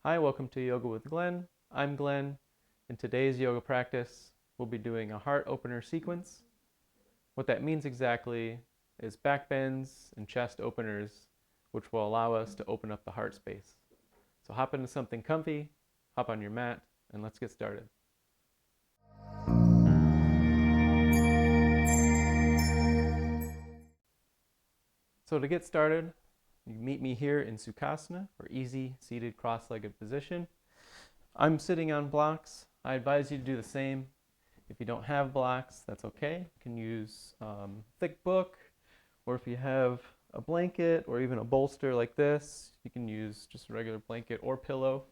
Hi, welcome to Yoga with Glenn. I'm Glenn. In today's yoga practice, we'll be doing a heart opener sequence. What that means exactly is back bends and chest openers, which will allow us to open up the heart space. So hop into something comfy, hop on your mat, and let's get started. So to get started, you meet me here in Sukhasana, or easy seated cross-legged position. I'm sitting on blocks. I advise you to do the same. If you don't have blocks, that's okay. You can use a thick book, or if you have a blanket or even a bolster like this, you can use just a regular blanket or pillow.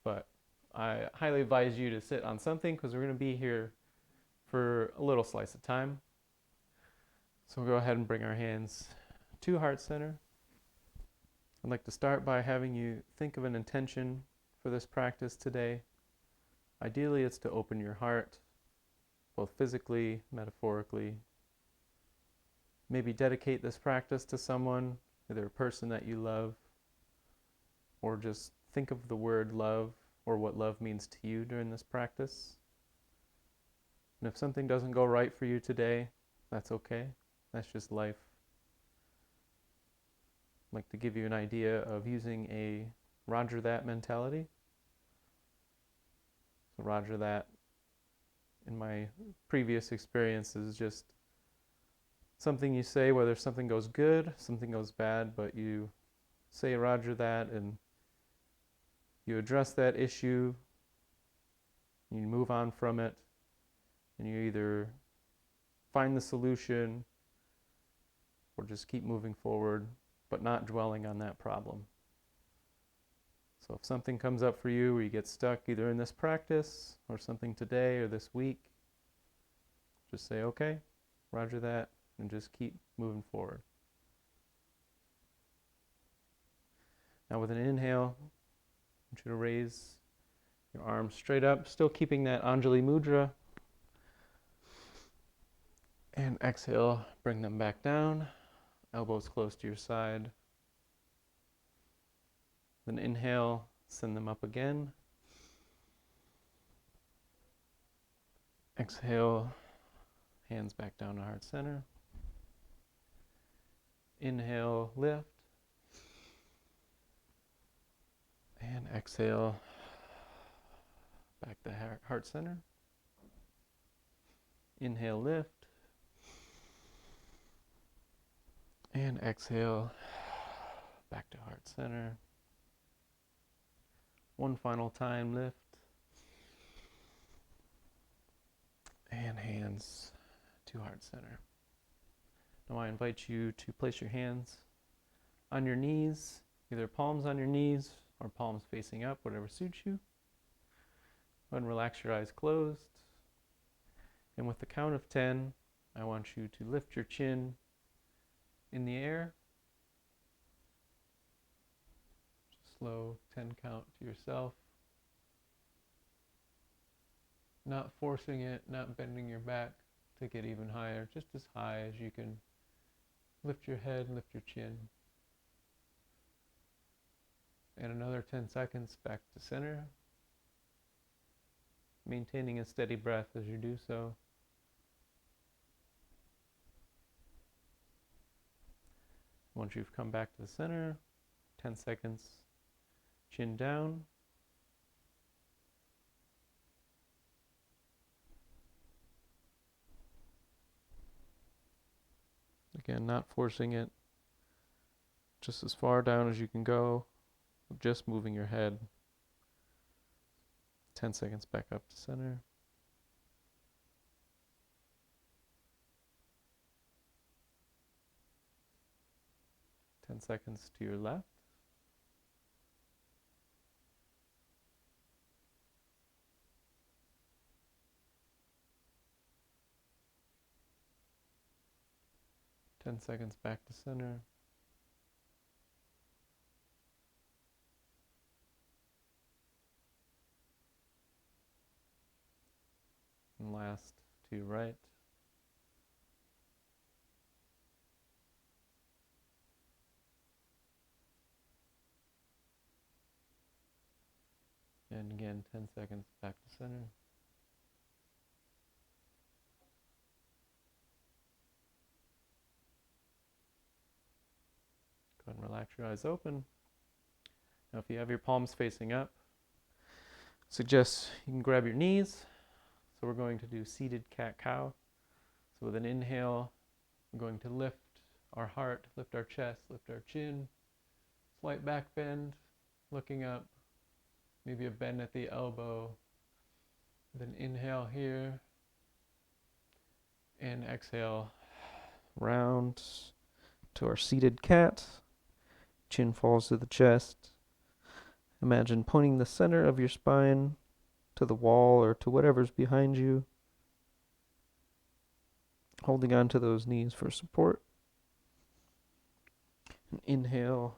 But I highly advise you to sit on something because we're going to be here for a little slice of time. So we'll go ahead and bring our hands to heart center. I'd like to start by having you think of an intention for this practice today. Ideally, it's to open your heart, both physically, metaphorically. Maybe dedicate this practice to someone, either a person that you love, or just think of the word love or what love means to you during this practice. And if something doesn't go right for you today, that's okay. That's just life. I'd like to give you an idea of using a Roger that mentality. So Roger that, in my previous experience, is just something you say whether something goes good, something goes bad, but you say Roger that and you address that issue, you move on from it, and you either find the solution or just keep moving forward, but not dwelling on that problem. So if something comes up for you where you get stuck either in this practice or something today or this week, just say, okay, Roger that, and just keep moving forward. Now with an inhale, I want you to raise your arms straight up, still keeping that Anjali Mudra. And exhale, bring them back down, elbows close to your side. Then inhale, send them up again. Exhale, hands back down to heart center. Inhale, lift. And exhale, back to heart center. Inhale, lift. And exhale, back to heart center. One final time, lift. And hands to heart center. Now I invite you to place your hands on your knees, either palms on your knees or palms facing up, whatever suits you. Go ahead and relax your eyes closed. And with the count of 10, I want you to lift your chin in the air. Just slow 10 count to yourself. Not forcing it, not bending your back to get even higher, just as high as you can. Lift your head, lift your chin. And another 10 seconds back to center. Maintaining a steady breath as you do so. Once you've come back to the center, 10 seconds, chin down. Again, not forcing it, just as far down as you can go, just moving your head. 10 seconds back up to center. Ten seconds to your left. Ten seconds back to center. And last to your right. And again, 10 seconds back to center. Go ahead and relax your eyes open. Now if you have your palms facing up, suggest you can grab your knees. So we're going to do seated cat-cow. So with an inhale, we're going to lift our heart, lift our chest, lift our chin. Slight back bend, looking up. Maybe a bend at the elbow. Then inhale here. And exhale, round to our seated cat. Chin falls to the chest. Imagine pointing the center of your spine to the wall or to whatever's behind you. Holding on to those knees for support. And inhale,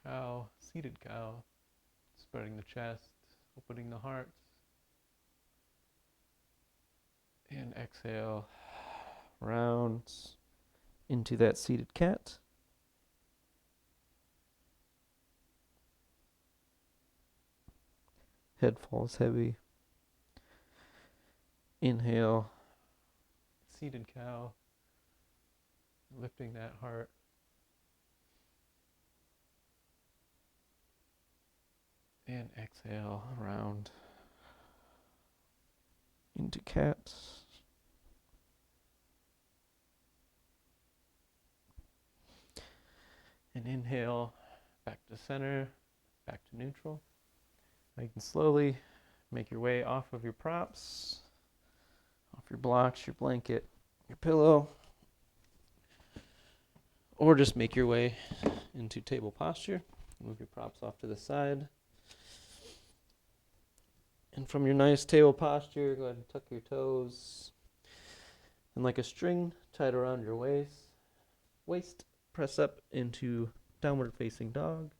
cow, seated cow. Spreading the chest, opening the heart. And exhale, round into that seated cat. Head falls heavy. Inhale, seated cow, lifting that heart. And exhale, round into cat. And inhale, back to center, back to neutral. Now you can slowly make your way off of your props, off your blocks, your blanket, your pillow, or just make your way into table posture. Move your props off to the side. And from your nice table posture, go ahead and tuck your toes. And like a string tied around your waist, press up into downward facing dog.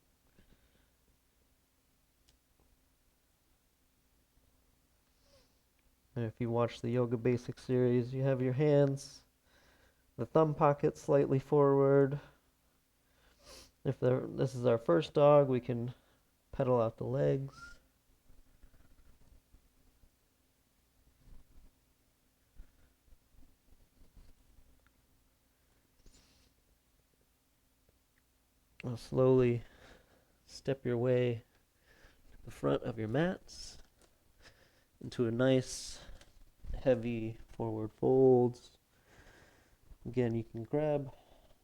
And if you watch the Yoga Basics series, you have your hands, the thumb pocket slightly forward. If this is our first dog, we can pedal out the legs. Now slowly step your way to the front of your mats into a nice heavy forward folds. Again, you can grab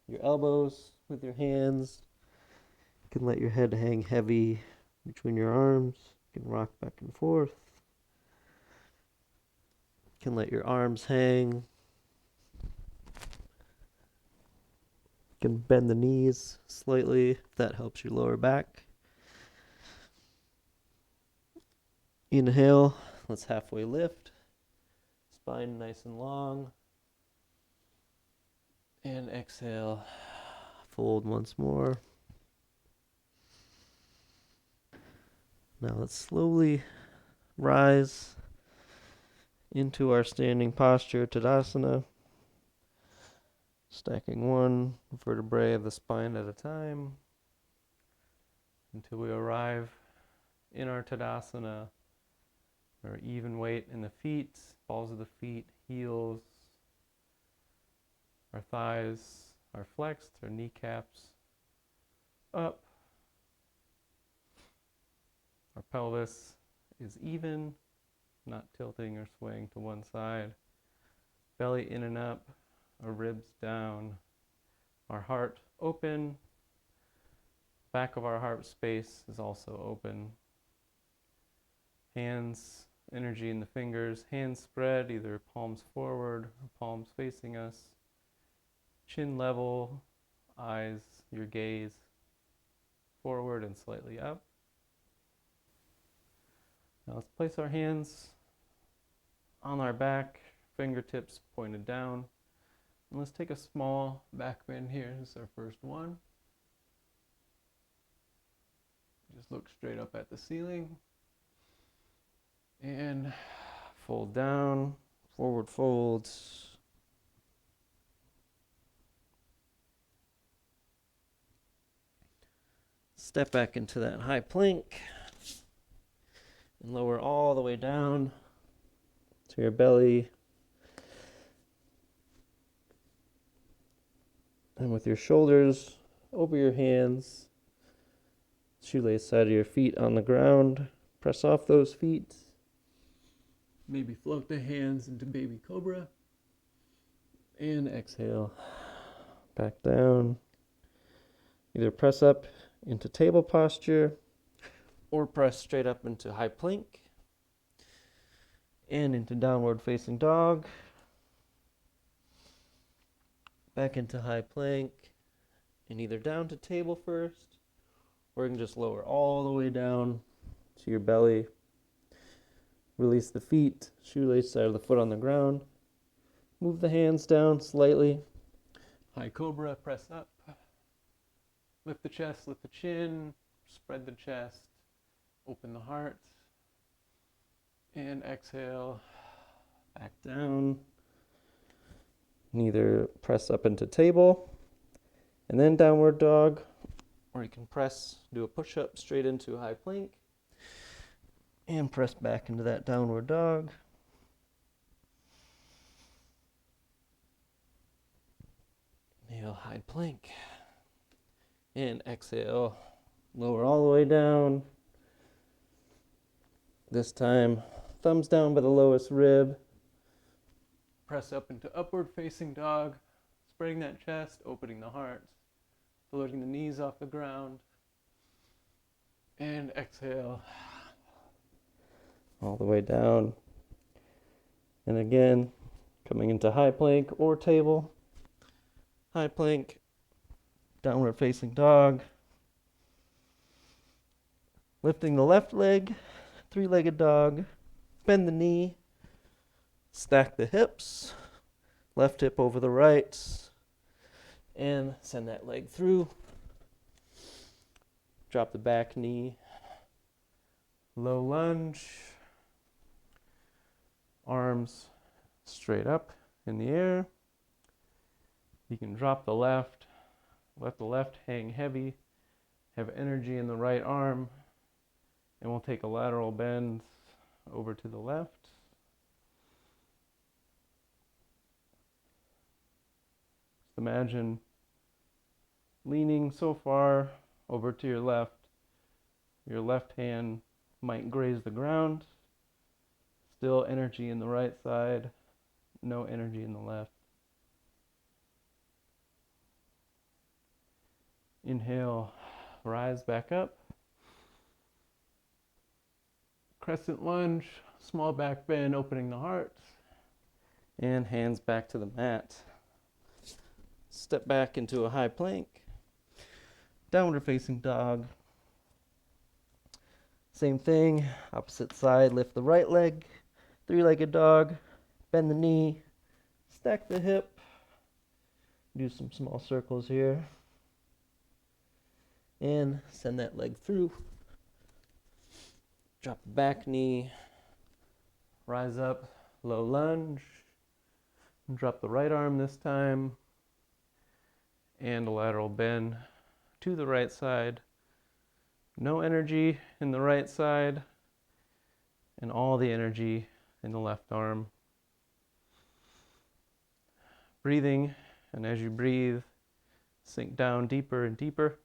your elbows with your hands. You can let your head hang heavy between your arms. You can rock back and forth. You can let your arms hang. You can bend the knees slightly if that helps your lower back. Inhale, let's halfway lift. Spine nice and long. And exhale, fold once more. Now let's slowly rise into our standing posture, Tadasana. Stacking one vertebrae of the spine at a time until we arrive in our Tadasana, our even weight in the feet, balls of the feet, heels, our thighs are flexed, our kneecaps up, our pelvis is even, not tilting or swaying to one side, belly in and up, our ribs down, our heart open, back of our heart space is also open. Hands, energy in the fingers, hands spread, either palms forward or palms facing us. Chin level, eyes, your gaze forward and slightly up. Now let's place our hands on our back, fingertips pointed down. And let's take a small back bend here. This is our first one. Just look straight up at the ceiling. And fold down, forward fold. Step back into that high plank and lower all the way down to your belly. And with your shoulders over your hands, shoelace side of your feet on the ground, press off those feet. Maybe float the hands into baby cobra. And exhale, back down. Either press up into table posture or press straight up into high plank and into downward facing dog. Back into high plank and either down to table first, or you can just lower all the way down to your belly. Release the feet, shoelace side of the foot on the ground. Move the hands down slightly. High cobra, press up. Lift the chest, lift the chin, spread the chest, open the heart. And exhale, back down. And either press up into table and then downward dog, or you can do a push-up straight into high plank and press back into that downward dog. Inhale, high plank. And exhale, lower all the way down. This time, thumbs down by the lowest rib. Press up into upward facing dog, spreading that chest, opening the heart, floating the knees off the ground. And exhale, all the way down. And again, coming into high plank or table. High plank, downward facing dog. Lifting the left leg, three-legged dog. Bend the knee. Stack the hips. Left hip over the right. And send that leg through. Drop the back knee. Low lunge. Arms straight up in the air. You can drop the left. Let the left hang heavy. Have energy in the right arm. And we'll take a lateral bend over to the left. Just imagine leaning so far over to your left. Your left hand might graze the ground. Still energy in the right side. No energy in the left. Inhale, rise back up. Crescent lunge, small back bend, opening the heart. And hands back to the mat. Step back into a high plank. Downward facing dog. Same thing, opposite side, lift the right leg. Three-legged dog, bend the knee, stack the hip. Do some small circles here. And send that leg through. Drop the back knee, rise up, low lunge, drop the right arm this time, and a lateral bend to the right side. No energy in the right side, and all the energy in the left arm. Breathing, and as you breathe, sink down deeper and deeper.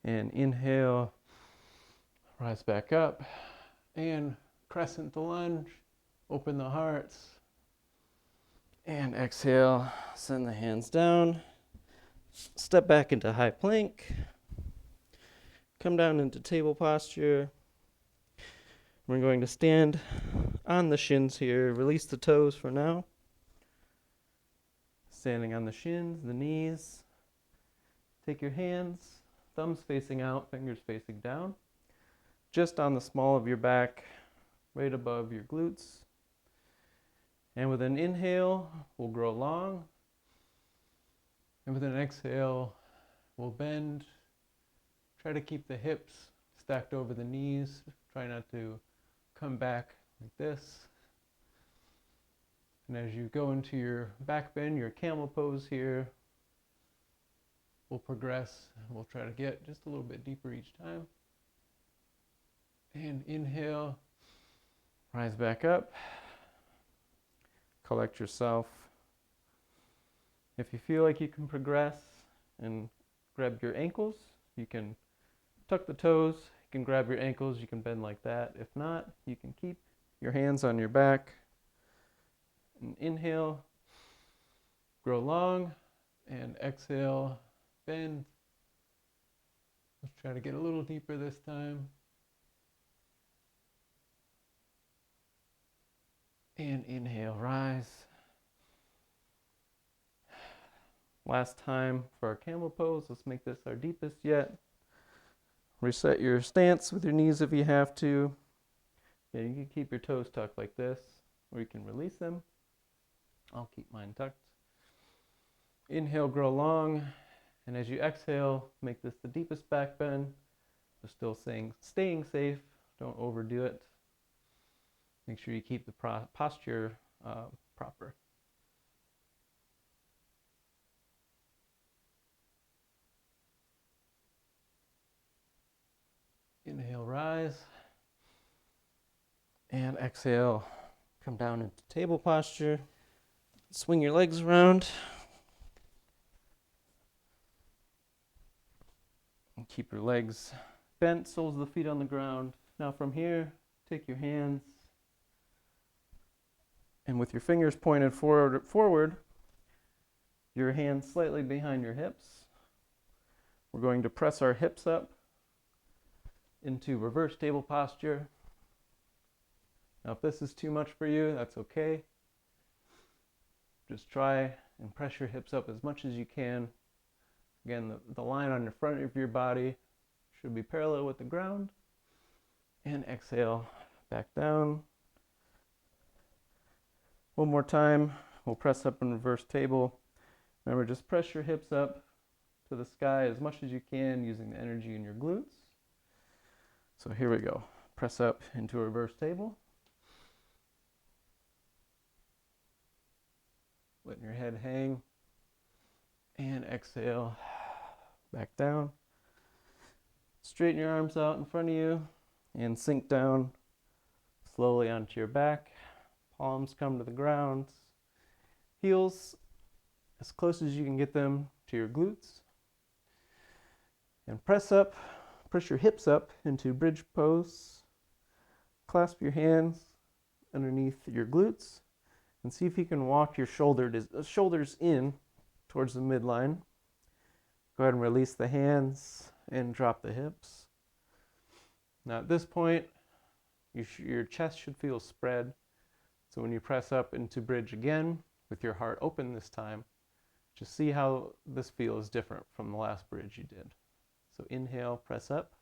And inhale, rise back up, and crescent the lunge, open the hearts, and exhale, send the hands down, step back into high plank, come down into table posture. We're going to stand on the shins here, release the toes for now. Standing on the shins, the knees, take your hands, thumbs facing out, fingers facing down, just on the small of your back, right above your glutes. And with an inhale, we'll grow long. And with an exhale, we'll bend. Try to keep the hips stacked over the knees. Try not to come back like this. And as you go into your back bend, your camel pose here, we'll progress and we'll try to get just a little bit deeper each time. And inhale, rise back up, collect yourself. If you feel like you can progress and grab your ankles, you can tuck the toes, you can grab your ankles, you can bend like that. If not, you can keep your hands on your back. And inhale, grow long, and exhale, bend. Let's try to get a little deeper this time. And inhale, rise. Last time for our camel pose. Let's make this our deepest yet. Reset your stance with your knees if you have to. Yeah, you can keep your toes tucked like this, or you can release them. I'll keep mine tucked. Inhale, grow long, and as you exhale, make this the deepest back bend. But still staying safe. Don't overdo it. Make sure you keep the posture proper. Inhale, rise. And exhale, come down into table posture. Swing your legs around. And keep your legs bent, soles of the feet on the ground. Now from here, take your hands, and with your fingers pointed forward, your hands slightly behind your hips. We're going to press our hips up into reverse table posture. Now if this is too much for you, that's okay. Just try and press your hips up as much as you can. Again, the line on the front of your body should be parallel with the ground. And exhale, back down. One more time, we'll press up in reverse table. Remember, just press your hips up to the sky as much as you can using the energy in your glutes. So here we go. Press up into a reverse table. Letting your head hang. And exhale, back down. Straighten your arms out in front of you and sink down slowly onto your back. Palms come to the ground. Heels as close as you can get them to your glutes. And press your hips up into bridge pose. Clasp your hands underneath your glutes and see if you can walk your shoulders in towards the midline. Go ahead and release the hands and drop the hips. Now at this point, your chest should feel spread. So when you press up into bridge again, with your heart open this time, just see how this feels different from the last bridge you did. So inhale, press up.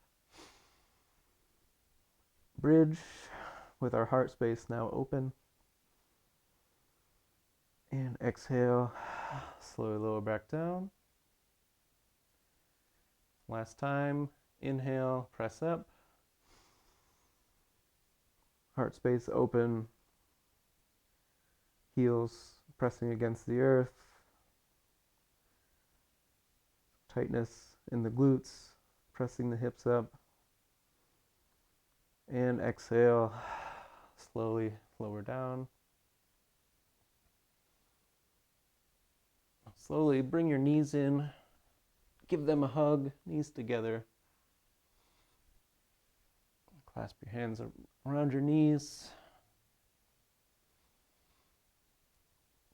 Bridge with our heart space now open. And exhale, slowly lower back down. Last time, inhale, press up. Heart space open. Heels pressing against the earth. Tightness in the glutes, pressing the hips up. And exhale, slowly lower down. Slowly bring your knees in. Give them a hug, knees together. Clasp your hands around your knees.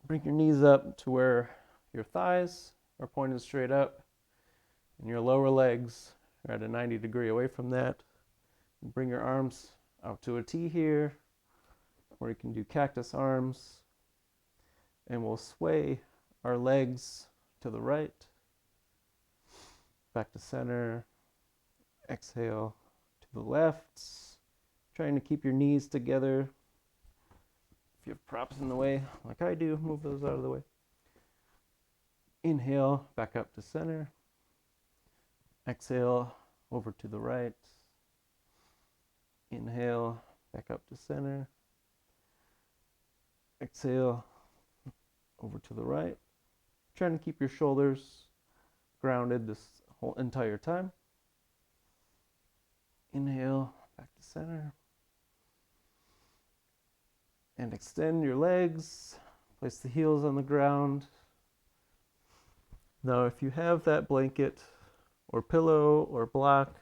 Bring your knees up to where your thighs are pointed straight up and your lower legs are at a 90-degree away from that. And bring your arms out to a T here, or you can do cactus arms. And we'll sway our legs to the right, back to center. Exhale to the left, trying to keep your knees together. If you have props in the way, like I do, move those out of the way. Inhale, back up to center. Exhale, over to the right. Inhale, back up to center. Exhale, over to the right. Trying to keep your shoulders grounded this whole entire time. Inhale, back to center. And extend your legs. Place the heels on the ground. Now, if you have that blanket or pillow or block,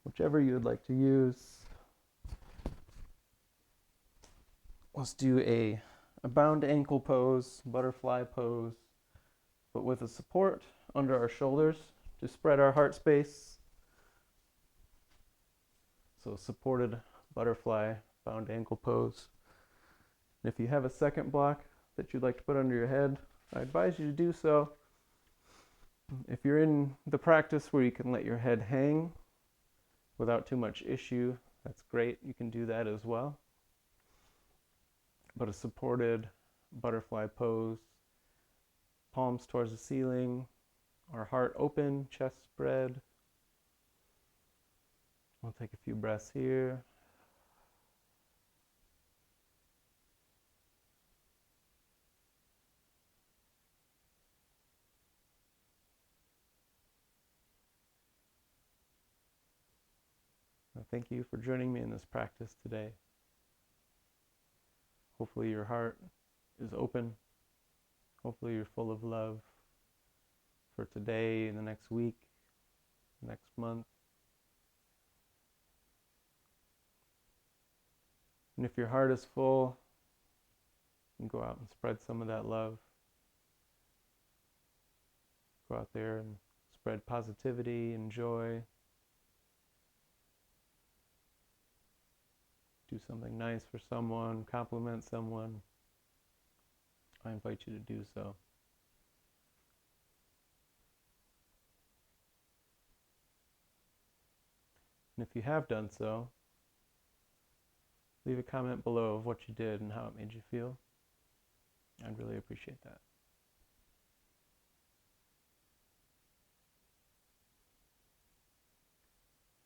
whichever you would like to use, let's do a bound ankle pose, butterfly pose, but with a support under our shoulders to spread our heart space. So supported butterfly, bound ankle pose. And if you have a second block that you'd like to put under your head, I advise you to do so. If you're in the practice where you can let your head hang without too much issue, that's great. You can do that as well. But a supported butterfly pose, palms towards the ceiling, our heart open, chest spread. We'll take a few breaths here. Thank you for joining me in this practice today. Hopefully your heart is open. Hopefully you're full of love for today, the next week, next month. And if your heart is full, you can go out and spread some of that love. Go out there and spread positivity and joy. Do something nice for someone, compliment someone. I invite you to do so. And if you have done so, leave a comment below of what you did and how it made you feel. I'd really appreciate that.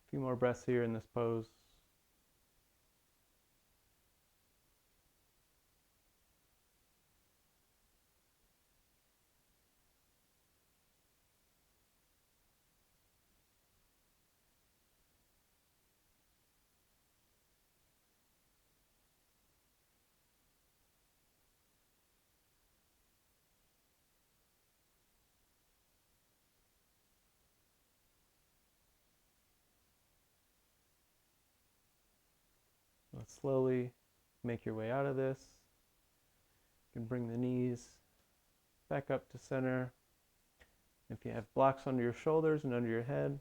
A few more breaths here in this pose. Let's slowly make your way out of this. You can bring the knees back up to center. If you have blocks under your shoulders and under your head,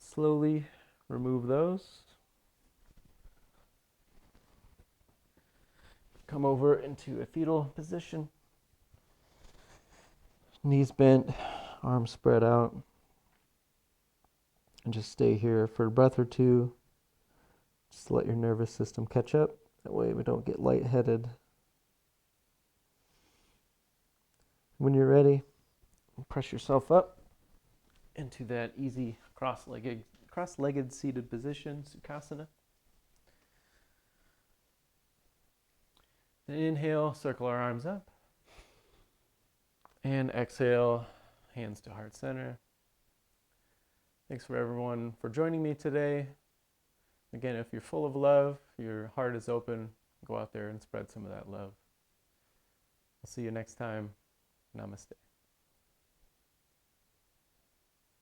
slowly remove those. Come over into a fetal position. Knees bent, arms spread out. And just stay here for a breath or two. Just let your nervous system catch up. That way we don't get lightheaded. When you're ready, press yourself up into that easy cross-legged seated position, Sukhasana. Then inhale, circle our arms up. And exhale, hands to heart center. Thanks for everyone for joining me today. Again, if you're full of love, your heart is open, go out there and spread some of that love. I'll see you next time. Namaste.